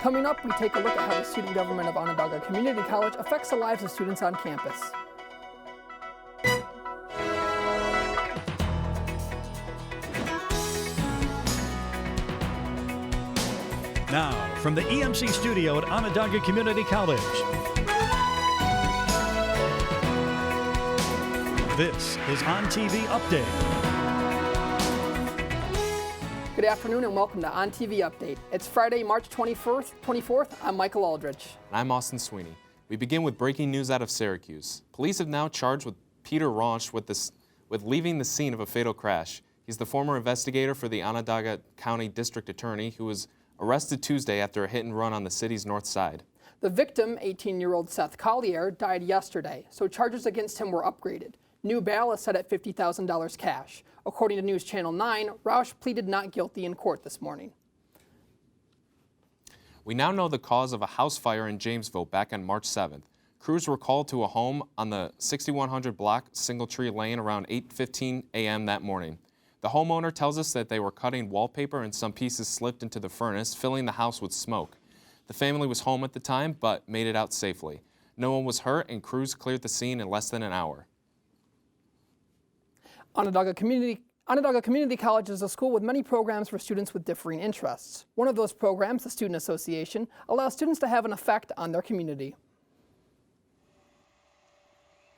Coming up, we take a look at how the student government of Onondaga Community College affects the lives of students on campus. Now, from the EMC studio at Onondaga Community College, this is ONTV Update. Good afternoon and welcome to ONTV Update. It's Friday, March 24th. I'm Michael Aldrich. And I'm Austin Sweeney. We begin with breaking news out of Syracuse. Police have now charged with Peter Rausch with leaving the scene of a fatal crash. He's the former investigator for the Onondaga County District Attorney who was arrested Tuesday after a hit and run on the city's north side. The victim, 18-year-old Seth Collier, died yesterday, so charges against him were upgraded. New bail is set at $50,000 cash. According to News Channel 9, Rausch pleaded not guilty in court this morning. We now know the cause of a house fire in Jamesville back on March 7th. Crews were called to a home on the 6100 block Singletree Lane around 8:15 a.m. that morning. The homeowner tells us that they were cutting wallpaper and some pieces slipped into the furnace, filling the house with smoke. The family was home at the time, but made it out safely. No one was hurt, and crews cleared the scene in less than an hour. Onondaga Community College is a school with many programs for students with differing interests. One of those programs, the Student Association, allows students to have an effect on their community.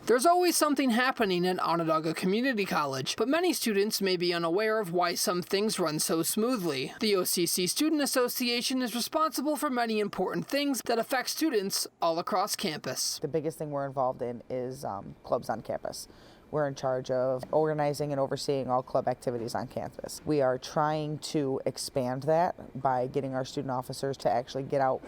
There's always something happening at Onondaga Community College, but many students may be unaware of why some things run so smoothly. The OCC Student Association is responsible for many important things that affect students all across campus. The biggest thing we're involved in is clubs on campus. We're in charge of organizing and overseeing all club activities on campus. We are trying to expand that by getting our student officers to actually get out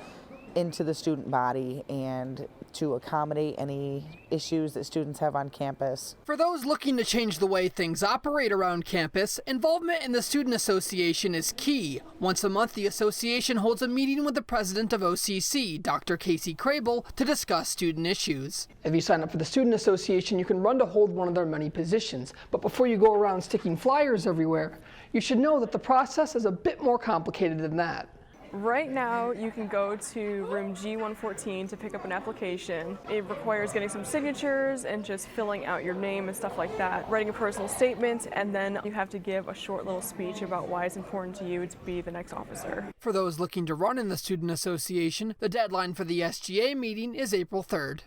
into the student body and to accommodate any issues that students have on campus. For those looking to change the way things operate around campus, involvement in the Student Association is key. Once a month, the association holds a meeting with the president of OCC, Dr. Casey Crable, to discuss student issues. If you sign up for the Student Association, you can run to hold one of their many positions. But before you go around sticking flyers everywhere, you should know that the process is a bit more complicated than that. Right now, you can go to room G114 to pick up an application. It requires getting some signatures and just filling out your name and stuff like that, writing a personal statement, and then you have to give a short little speech about why it's important to you to be the next officer. For those looking to run in the Student Association, the deadline for the SGA meeting is April 3rd.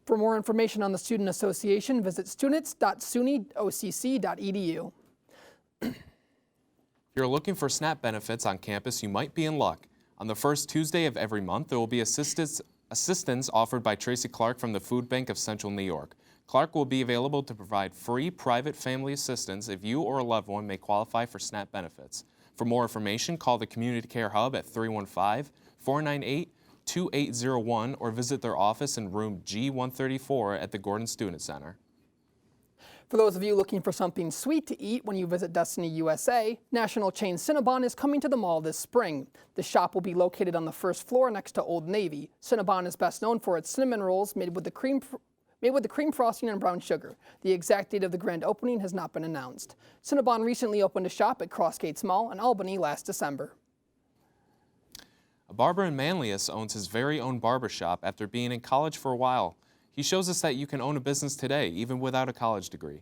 For more information on the Student Association, visit students.sunyocc.edu. If you're looking for SNAP benefits on campus, you might be in luck. On the first Tuesday of every month, there will be assistance offered by Tracy Clark from the Food Bank of Central New York. Clark will be available to provide free private family assistance if you or a loved one may qualify for SNAP benefits. For more information, call the Community Care Hub at 315-498-2801 or visit their office in room G134 at the Gordon Student Center. For those of you looking for something sweet to eat when you visit Destiny USA, national chain Cinnabon is coming to the mall this spring. The shop will be located on the first floor next to Old Navy. Cinnabon is best known for its cinnamon rolls made with the cream frosting and brown sugar. The exact date of the grand opening has not been announced. Cinnabon recently opened a shop at Crossgates Mall in Albany last December. A barber in Manlius owns his very own barber shop after being in college for a while. He shows us that you can own a business today, even without a college degree.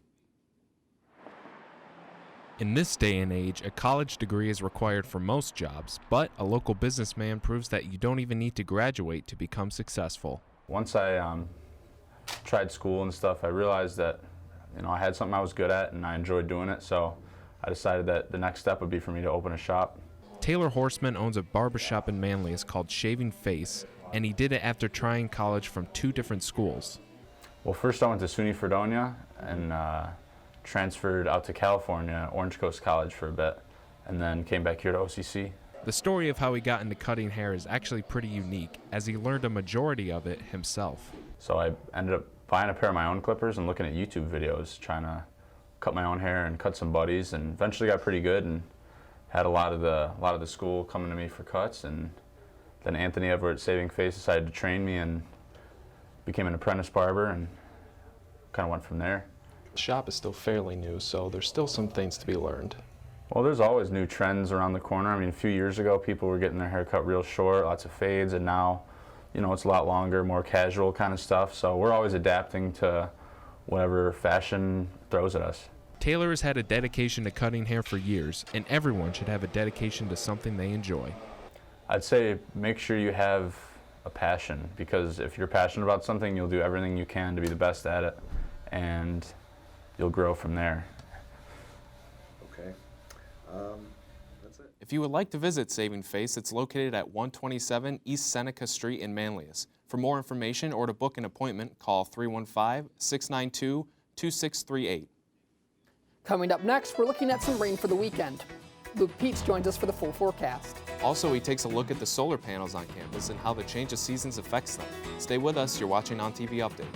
In this day and age, a college degree is required for most jobs, but a local businessman proves that you don't even need to graduate to become successful. Once I tried school and stuff, I realized that I had something I was good at and I enjoyed doing it, so I decided that the next step would be for me to open a shop. Taylor Horseman owns a barbershop in Manlius called Shaving Face, and he did it after trying college from 2 different schools. Well, first I went to SUNY Fredonia and transferred out to California, Orange Coast College for a bit, and then came back here to OCC. The story of how he got into cutting hair is actually pretty unique, as he learned a majority of it himself. So I ended up buying a pair of my own clippers and looking at YouTube videos, trying to cut my own hair and cut some buddies, and eventually got pretty good and had a lot of the school coming to me for cuts, and then Anthony over at Saving Face decided to train me and became an apprentice barber and kind of went from there. The shop is still fairly new, so there's still some things to be learned. Well, there's always new trends around the corner. I mean, a few years ago, people were getting their hair cut real short, lots of fades, and now, you know, it's a lot longer, more casual kind of stuff. So we're always adapting to whatever fashion throws at us. Taylor has had a dedication to cutting hair for years, and everyone should have a dedication to something they enjoy. I'd say make sure you have a passion, because if you're passionate about something, you'll do everything you can to be the best at it, and you'll grow from there. Okay. If you would like to visit Saving Face, it's located at 127 East Seneca Street in Manlius. For more information or to book an appointment, call 315-692-2638. Coming up next, we're looking at some rain for the weekend. Luke Peets joins us for the full forecast. Also, he takes a look at the solar panels on campus and how the change of seasons affects them. Stay with us, you're watching ONTV Update.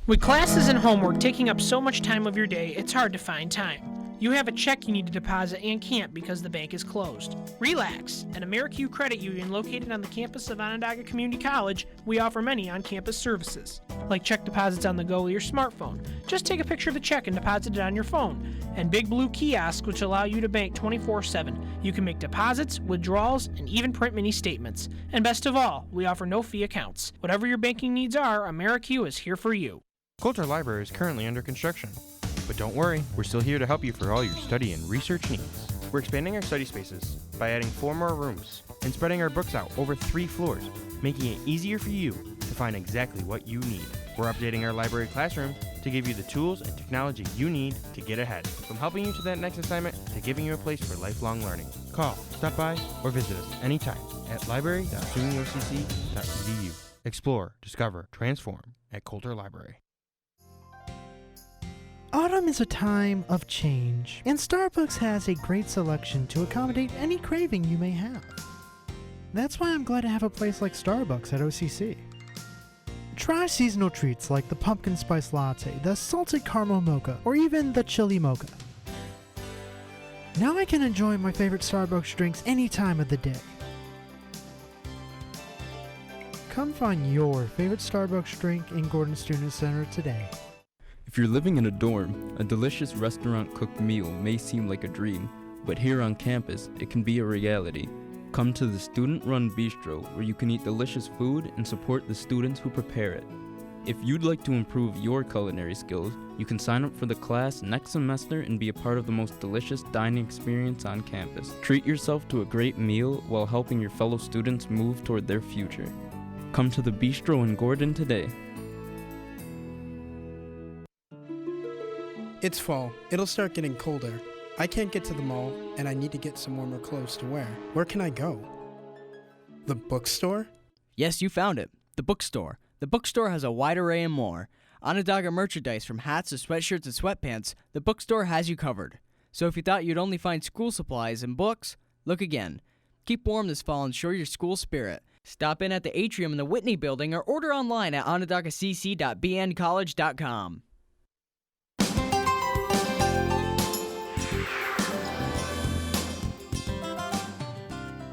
With classes and homework taking up so much time of your day, it's hard to find time. You have a check you need to deposit and can't because the bank is closed. Relax! At AmeriQ Credit Union, located on the campus of Onondaga Community College, we offer many on-campus services, like check deposits on the go with your smartphone. Just take a picture of the check and deposit it on your phone. And Big Blue kiosks, which allow you to bank 24/7. You can make deposits, withdrawals, and even print mini statements. And best of all, we offer no-fee accounts. Whatever your banking needs are, AmeriQ is here for you. Coulter Library is currently under construction. But don't worry, we're still here to help you for all your study and research needs. We're expanding our study spaces by adding 4 more rooms and spreading our books out over 3 floors, making it easier for you to find exactly what you need. We're updating our library classroom to give you the tools and technology you need to get ahead, from helping you to that next assignment to giving you a place for lifelong learning. Call, stop by, or visit us anytime at library.sunyocc.edu. Explore, discover, transform at Coulter Library. Autumn is a time of change, and Starbucks has a great selection to accommodate any craving you may have. That's why I'm glad to have a place like Starbucks at OCC. Try seasonal treats like the pumpkin spice latte, the salted caramel mocha, or even the chili mocha. Now I can enjoy my favorite Starbucks drinks any time of the day. Come find your favorite Starbucks drink in Gordon Student Center today. If you're living in a dorm, a delicious restaurant-cooked meal may seem like a dream, but here on campus, it can be a reality. Come to the student-run bistro, where you can eat delicious food and support the students who prepare it. If you'd like to improve your culinary skills, you can sign up for the class next semester and be a part of the most delicious dining experience on campus. Treat yourself to a great meal while helping your fellow students move toward their future. Come to the bistro in Gordon today. It's fall. It'll start getting colder. I can't get to the mall, and I need to get some warmer clothes to wear. Where can I go? The bookstore? Yes, you found it. The bookstore. The bookstore has a wide array and more. Onondaga merchandise from hats to sweatshirts and sweatpants, the bookstore has you covered. So if you thought you'd only find school supplies and books, look again. Keep warm this fall and show your school spirit. Stop in at the atrium in the Whitney building or order online at onondagacc.bncollege.com.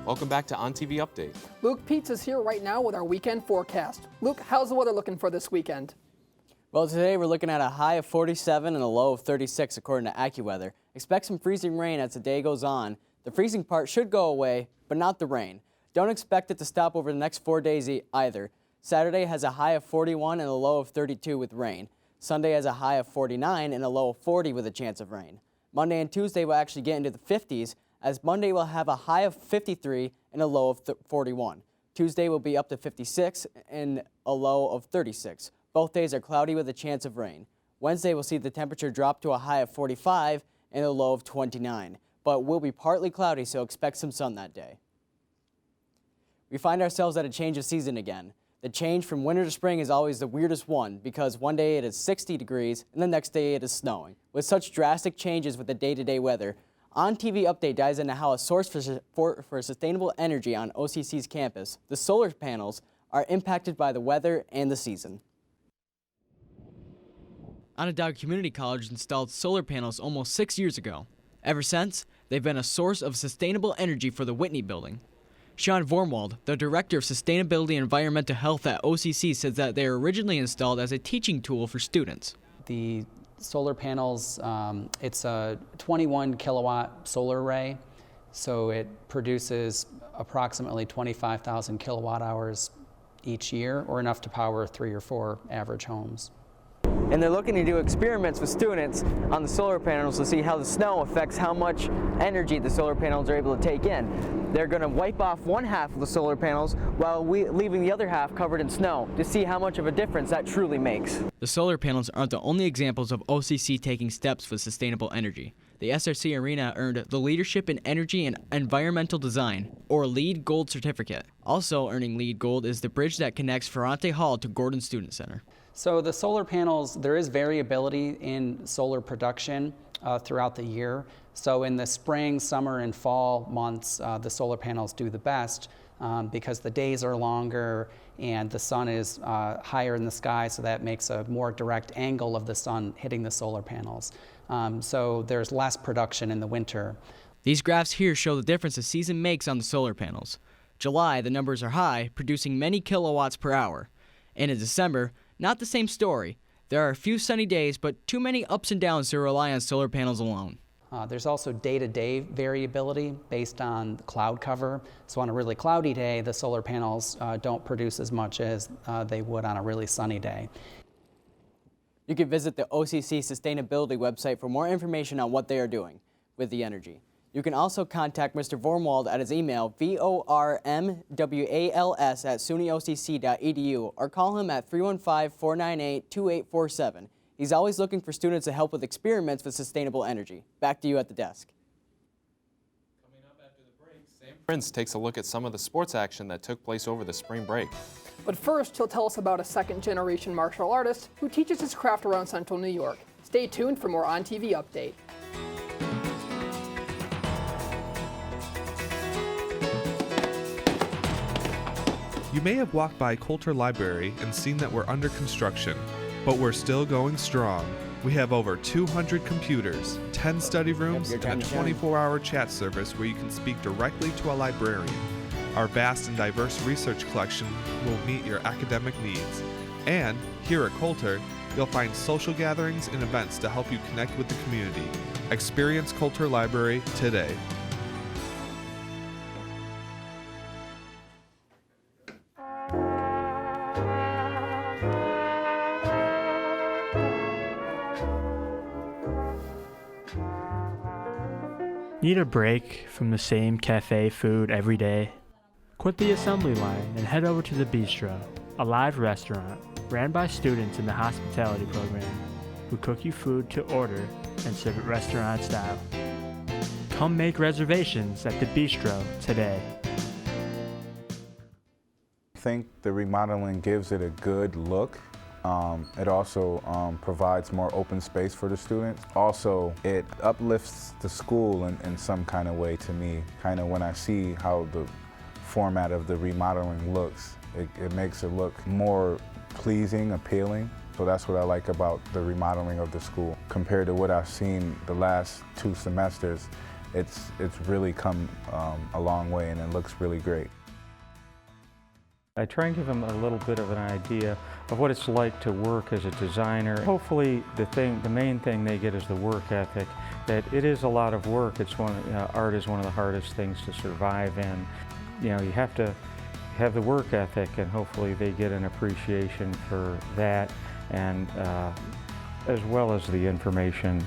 Welcome back to ONTV Update. Luke Peets is here right now with our weekend forecast. Luke, how's the weather looking for this weekend? Well, today we're looking at a high of 47 and a low of 36 according to AccuWeather. Expect some freezing rain as the day goes on. The freezing part should go away, but not the rain. Don't expect it to stop over the next 4 days either. Saturday has a high of 41 and a low of 32 with rain. Sunday has a high of 49 and a low of 40 with a chance of rain. Monday and Tuesday will actually get into the 50s, as Monday will have a high of 53 and a low of 41. Tuesday will be up to 56 and a low of 36. Both days are cloudy with a chance of rain. Wednesday will see the temperature drop to a high of 45 and a low of 29, but will be partly cloudy, so expect some sun that day. We find ourselves at a change of season again. The change from winter to spring is always the weirdest one, because one day it is 60 degrees and the next day it is snowing. With such drastic changes with the day-to-day weather, ONTV Update dives into how a source for sustainable energy on OCC's campus, the solar panels, are impacted by the weather and the season. Onondaga Community College installed solar panels almost 6 years ago. Ever since, they've been a source of sustainable energy for the Whitney building. Sean Vormwald, the Director of Sustainability and Environmental Health at OCC, says that they were originally installed as a teaching tool for students. The solar panels, it's a 21 kilowatt solar array, so it produces approximately 25,000 kilowatt hours each year, or enough to power 3 or 4 average homes. And they're looking to do experiments with students on the solar panels to see how the snow affects how much energy the solar panels are able to take in. They're going to wipe off one half of the solar panels while leaving the other half covered in snow to see how much of a difference that truly makes. The solar panels aren't the only examples of OCC taking steps with sustainable energy. The SRC Arena earned the Leadership in Energy and Environmental Design, or LEED Gold certificate. Also earning LEED Gold is the bridge that connects Ferrante Hall to Gordon Student Center. So the solar panels, there is variability in solar production throughout the year. So in the spring, summer, and fall months, the solar panels do the best because the days are longer and the sun is higher in the sky, so that makes a more direct angle of the sun hitting the solar panels. So there's less production in the winter. These graphs here show the difference the season makes on the solar panels. July, the numbers are high, producing many kilowatts per hour. And in December, not the same story. There are a few sunny days, but too many ups and downs to rely on solar panels alone. There's also day-to-day variability based on cloud cover. So on a really cloudy day, the solar panels don't produce as much as they would on a really sunny day. You can visit the OCC Sustainability website for more information on what they are doing with the energy. You can also contact Mr. Vormwald at his email, vormwals@sunyocc.edu, or call him at 315-498-2847. He's always looking for students to help with experiments with sustainable energy. Back to you at the desk. Coming up after the break, Sam Prince takes a look at some of the sports action that took place over the spring break. But first, he'll tell us about a second-generation martial artist who teaches his craft around Central New York. Stay tuned for more On TV Update. You may have walked by Coulter Library and seen that we're under construction, but we're still going strong. We have over 200 computers, 10 study rooms, and a 24-hour chat service where you can speak directly to a librarian. Our vast and diverse research collection will meet your academic needs. And here at Coulter, you'll find social gatherings and events to help you connect with the community. Experience Coulter Library today. Need a break from the same cafe food every day? Quit the assembly line and head over to the Bistro, a live restaurant ran by students in the hospitality program who cook you food to order and serve it restaurant style. Come make reservations at the Bistro today. I think the remodeling gives it a good look. It also provides more open space for the students. Also, it uplifts the school in some kind of way to me. Kind of when I see how the format of the remodeling looks, it makes it look more pleasing, appealing. So that's what I like about the remodeling of the school. Compared to what I've seen the last 2 semesters, it's really come a long way and it looks really great. I try and give them a little bit of an idea of what it's like to work as a designer. Hopefully the main thing they get is the work ethic, that it is a lot of work. It's art is one of the hardest things to survive in. You know, you have to have the work ethic, and hopefully they get an appreciation for that, and as well as the information,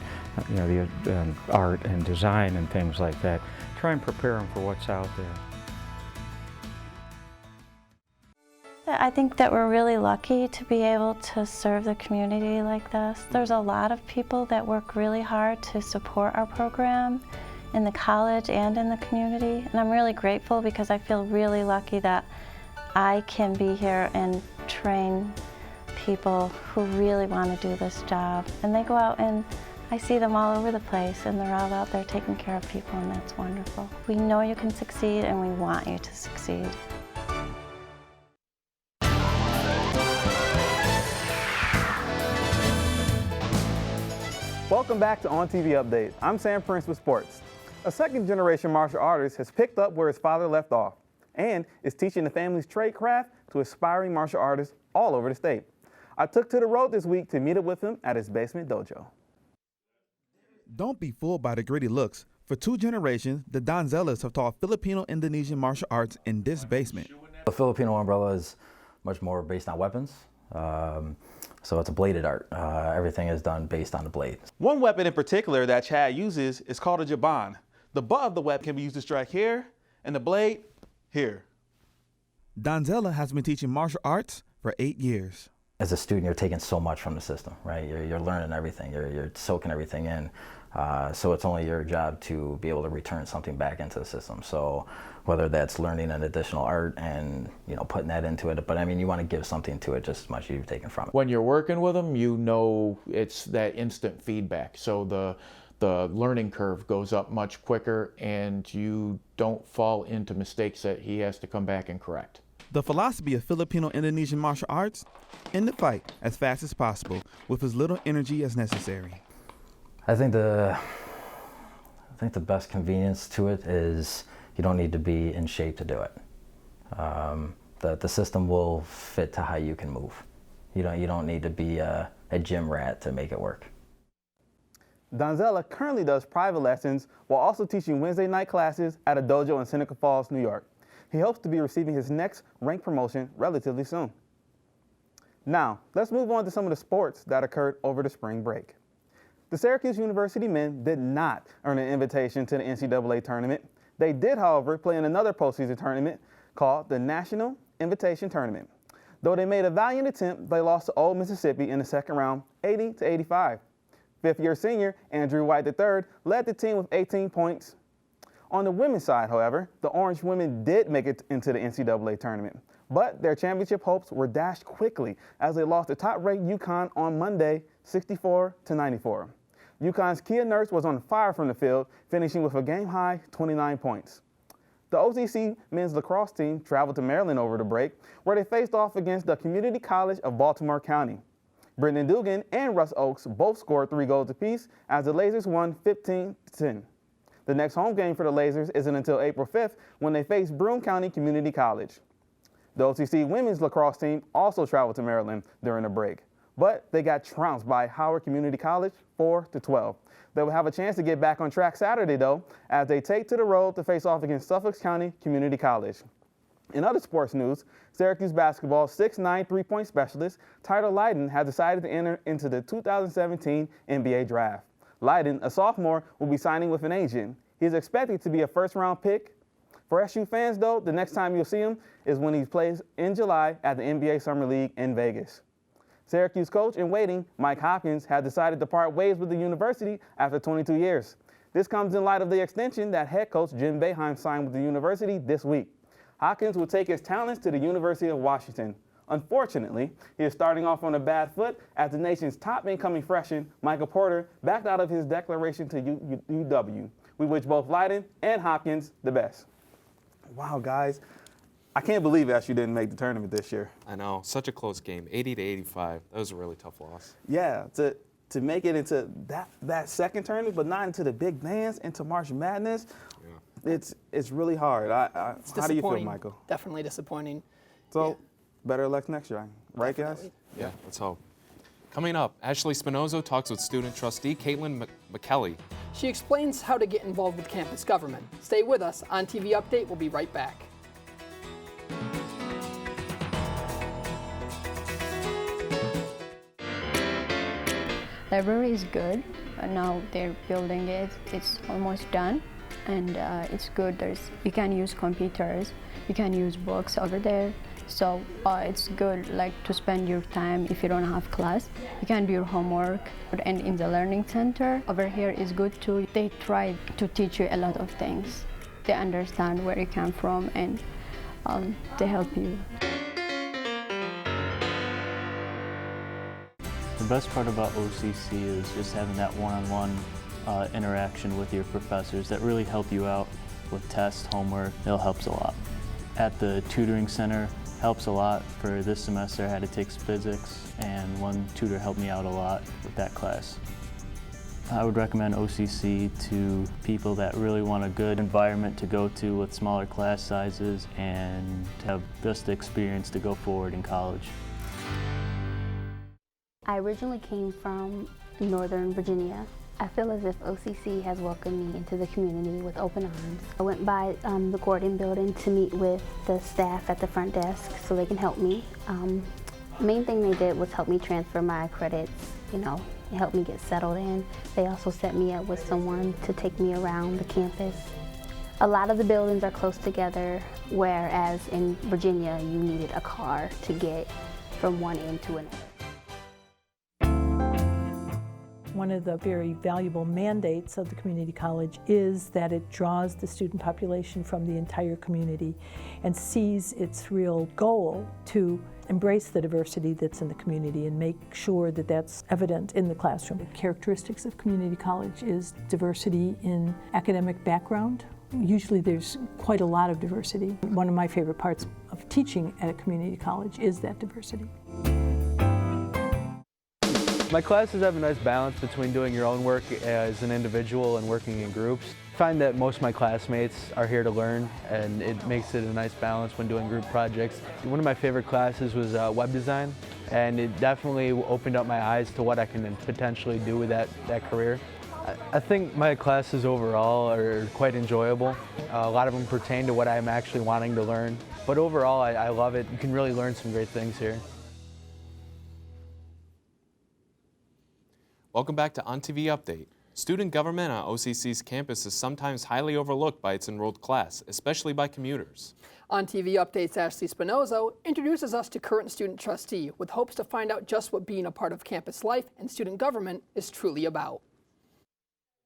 you know, the art and design and things like that. Try and prepare them for what's out there. I think that we're really lucky to be able to serve the community like this. There's a lot of people that work really hard to support our program in the college and in the community, and I'm really grateful because I feel really lucky that I can be here and train people who really want to do this job. And they go out and I see them all over the place, and they're all out there taking care of people, and that's wonderful. We know you can succeed, and we want you to succeed. Welcome back to On TV Update. I'm Sam Prince with sports. A second-generation martial artist has picked up where his father left off and is teaching the family's trade craft to aspiring martial artists all over the state. I took to the road this week to meet up with him at his basement dojo. Don't be fooled by the gritty looks. For 2 generations, the Donzellas have taught Filipino-Indonesian martial arts in this basement. The Filipino umbrella is much more based on weapons. So it's a bladed art. Everything is done based on the blade. One weapon in particular that Chad uses is called a jaban. The butt of the weapon can be used to strike here, and the blade here. Donzella has been teaching martial arts for 8 years. As a student, you're taking so much from the system, right? You're learning everything. You're soaking everything in. So it's only your job to be able to return something back into the system. So whether that's learning an additional art and putting that into it, but I mean, you want to give something to it just as much as you've taken from it. When you're working with them, it's that instant feedback. So the learning curve goes up much quicker, and you don't fall into mistakes that he has to come back and correct. The philosophy of Filipino-Indonesian martial arts: in the fight as fast as possible with as little energy as necessary. I think the best convenience to it is you don't need to be in shape to do it. The system will fit to how you can move. You don't need to be a gym rat to make it work. Donzella currently does private lessons while also teaching Wednesday night classes at a dojo in Seneca Falls, New York. He hopes to be receiving his next rank promotion relatively soon. Now, let's move on to some of the sports that occurred over the spring break. The Syracuse University men did not earn an invitation to the NCAA tournament. They did, however, play in another postseason tournament called the National Invitation Tournament. Though they made a valiant attempt, they lost to Old Mississippi in the second round, 80-85. Fifth-year senior Andrew White III led the team with 18 points. On the women's side, however, the Orange women did make it into the NCAA tournament, but their championship hopes were dashed quickly as they lost to top-ranked UConn on Monday, 64-94. UConn's Kia Nurse was on fire from the field, finishing with a game-high 29 points. The OCC men's lacrosse team traveled to Maryland over the break, where they faced off against the Community College of Baltimore County. Brendan Dugan and Russ Oakes both scored 3 goals apiece as the Lasers won 15-10. The next home game for the Lasers isn't until April 5th when they face Broome County Community College. The OCC women's lacrosse team also traveled to Maryland during the break, but they got trounced by Howard Community College 4-12. They will have a chance to get back on track Saturday, though, as they take to the road to face off against Suffolk County Community College. In other sports news, Syracuse basketball 6'9" three-point specialist Tyler Lydon has decided to enter into the 2017 NBA draft. Lydon, a sophomore, will be signing with an agent. He is expected to be a first-round pick. For SU fans, though, the next time you'll see him is when he plays in July at the NBA Summer League in Vegas. Syracuse coach in waiting, Mike Hopkins, has decided to part ways with the university after 22 years. This comes in light of the extension that head coach Jim Boeheim signed with the university this week. Hopkins will take his talents to the University of Washington. Unfortunately, he is starting off on a bad foot as the nation's top incoming freshman, Michael Porter, backed out of his declaration to UW. We wish both Lydon and Hopkins the best. Wow, guys. I can't believe SU didn't make the tournament this year. I know, such a close game, 80-85. That was a really tough loss. Yeah, to make it into that second tournament, but not into the big dance, into March Madness, yeah. It's really hard. How do you feel, Michael? Definitely disappointing. So, yeah. Better luck next year, right, Definitely. guys? Yeah, let's hope. Coming up, Ashley Spinoza talks with student trustee Caitlin McKelly. She explains how to get involved with campus government. Stay with us. ONTV Update will be right back. Library is good. Now they're building it. It's almost done, and it's good. You can use computers. You can use books over there. So it's good, like, to spend your time if you don't have class. You can do your homework. And in the learning center over here is good too. They try to teach you a lot of things. They understand where you come from, and they help you. The best part about OCC is just having that one-on-one interaction with your professors that really help you out with tests, homework. It helps a lot. At the tutoring center, helps a lot. For this semester, I had to take physics, and one tutor helped me out a lot with that class. I would recommend OCC to people that really want a good environment to go to with smaller class sizes and have just the experience to go forward in college. I originally came from Northern Virginia. I feel as if OCC has welcomed me into the community with open arms. I went by the Gordon building to meet with the staff at the front desk so they can help me. The main thing they did was help me transfer my credits, it helped me get settled in. They also set me up with someone to take me around the campus. A lot of the buildings are close together, whereas in Virginia you needed a car to get from one end to another. One of the very valuable mandates of the community college is that it draws the student population from the entire community and sees its real goal to embrace the diversity that's in the community and make sure that that's evident in the classroom. The characteristics of community college is diversity in academic background. Usually there's quite a lot of diversity. One of my favorite parts of teaching at a community college is that diversity. My classes have a nice balance between doing your own work as an individual and working in groups. I find that most of my classmates are here to learn, and it makes it a nice balance when doing group projects. One of my favorite classes was web design, and it definitely opened up my eyes to what I can potentially do with that career. I think my classes overall are quite enjoyable. A lot of them pertain to what I'm actually wanting to learn, but overall I love it. You can really learn some great things here. Welcome back to ONTV Update. Student government on OCC's campus is sometimes highly overlooked by its enrolled class, especially by commuters. ONTV Update's Ashley Spinozo introduces us to current student trustee with hopes to find out just what being a part of campus life and student government is truly about.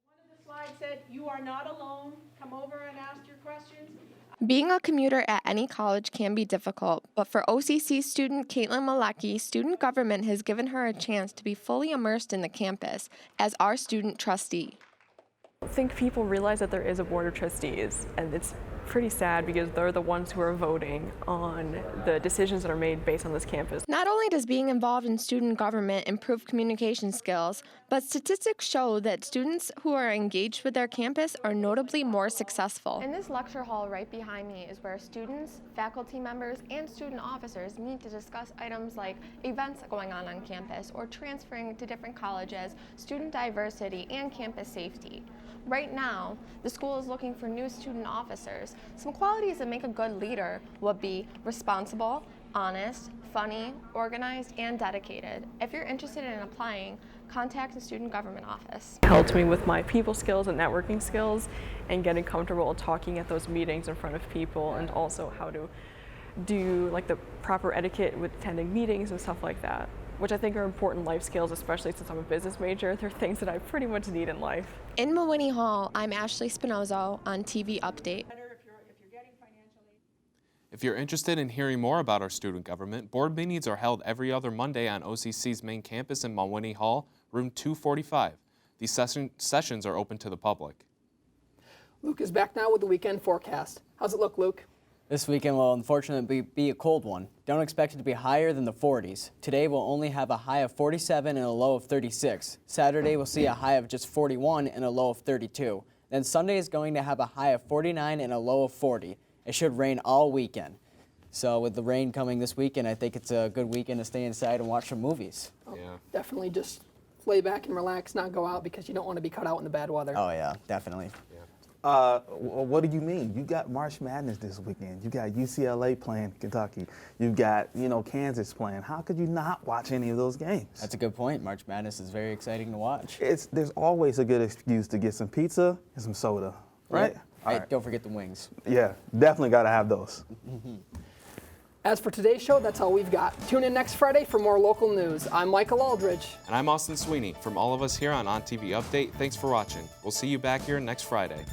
One of the slides said, "You are not alone. Come over and ask your questions." Being a commuter at any college can be difficult, but for OCC student Caitlin Malecki, student government has given her a chance to be fully immersed in the campus as our student trustee. I think people realize that there is a board of trustees, and it's pretty sad because they're the ones who are voting on the decisions that are made based on this campus. Not only does being involved in student government improve communication skills, but statistics show that students who are engaged with their campus are notably more successful. In this lecture hall right behind me is where students, faculty members, and student officers meet to discuss items like events going on campus or transferring to different colleges, student diversity, and campus safety. Right now, the school is looking for new student officers. Some qualities that make a good leader would be responsible, honest, funny, organized, and dedicated. If you're interested in applying, contact the student government office. It helped me with my people skills and networking skills and getting comfortable talking at those meetings in front of people, and also how to do like the proper etiquette with attending meetings and stuff like that, which I think are important life skills, especially since I'm a business major. They're things that I pretty much need in life. In Mawhinney Hall, I'm Ashley Spinozo on TV Update. If you're interested in hearing more about our student government, board meetings are held every other Monday on OCC's main campus in Mawhinney Hall, room 245. These sessions are open to the public. Luke is back now with the weekend forecast. How's it look, Luke? This weekend will unfortunately be a cold one. Don't expect it to be higher than the 40s. Today we'll only have a high of 47 and a low of 36. Saturday we'll see a high of just 41 and a low of 32. Then Sunday is going to have a high of 49 and a low of 40. It should rain all weekend. So with the rain coming this weekend, I think it's a good weekend to stay inside and watch some movies. Yeah. Definitely just lay back and relax, not go out because you don't want to be caught out in the bad weather. Oh yeah, definitely. What do you mean? You got March Madness this weekend. You got UCLA playing Kentucky. You got, Kansas playing. How could you not watch any of those games? That's a good point. March Madness is very exciting to watch. There's always a good excuse to get some pizza and some soda, right? Yep. All right. Don't forget the wings. Yeah, definitely got to have those. As for today's show, that's all we've got. Tune in next Friday for more local news. I'm Michael Aldridge. And I'm Austin Sweeney. From all of us here on ONTV Update, thanks for watching. We'll see you back here next Friday.